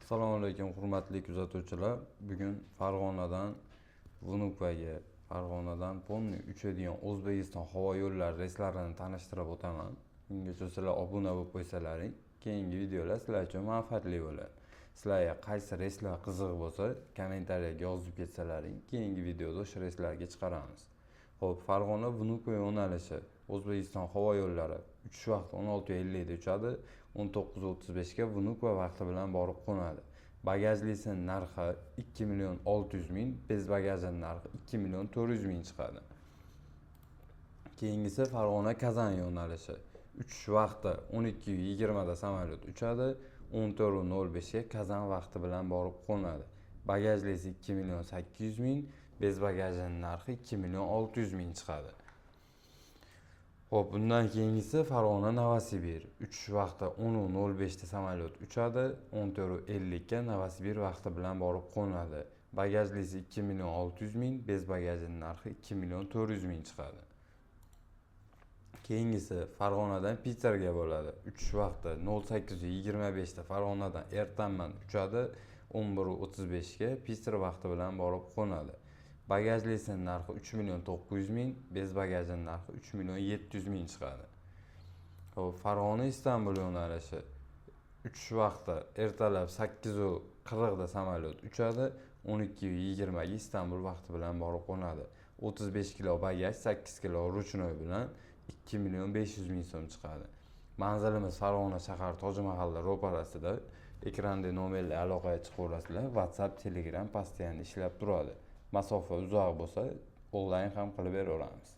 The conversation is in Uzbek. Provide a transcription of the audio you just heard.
Assalomu alaykum hurmatli kuzatuvchilar. Bugun Farg'onadan Vnukovaga, Farg'onadan Pomni uchadigan O'zbekiston havo yo'llari reyslarini tanishtirib o'taman. Bungacha sizlar obuna bo'lib qo'ysalaring, keyingi videolar sizlar uchun manfaatli bo'ladi. Sizlarga qaysi reyslar qiziq bo'lsa, kommentariyaga yozib ketsalaring, keyingi videoda o'sha reyslarga chiqaramiz. Xo'p, Farg'ona Vnukova yo'nalishi O'zbekiston havo yo'llari uchish vaqti 16:50 da uchadi, 19:35 ga Vnukova vaqti bilan borib qo'nadi. Bagajlisi narxi 2.600.000, bez bagajining narxi 2.400.000 chiqadi. Keyingisi Farg'ona Kazan yo'nalishi. Uchish vaqti 12:20 da samolyot uchadi, 14:05 ga Kazan vaqti bilan borib qo'nadi. Bagajlisi 2.800.000, bez bagajining narxi 2.600.000 chiqadi. Xo'p, bundan keyingisi Farg'ona Novosibir. Uchish vaqti 10:05 da samolyot uchadi, 14:50 ga Novosibir vaqti bilan borib qo'nadi. Bagajlisi 2.600.000, bez bagajining narxi 2.400.000 chiqadi. Keyingisi Farg'onadan Piterga bo'ladi. Uchish vaqti 08:25 da Farg'onadan Ertanman uchadi, 11:35 ga Piter vaqti bilan borib qo'nadi. Bagajlisining narxi 3.900.000, bez bagajining narxi 3.700.000 chiqadi. Xo'p, Farg'ona Istanbul yo'nalishi. Uchish vaqti ertalab 8:40 da samolyot uchadi, 12:20 ga Istanbul vaqti bilan borib qo'nadi. 35 kilo bagaj, 8 kilo ruchnoy bilan 2.500.000 so'm chiqadi. Manzilimiz Farg'ona shahar Tojmahalla ro'parasida. Ekranda nomerli aloqaga chiqib olasizlar. WhatsApp, Telegram postoyanli ishlab turadi. Masofa uzoq bo'lsa, onlayn ham qilib beraveramiz.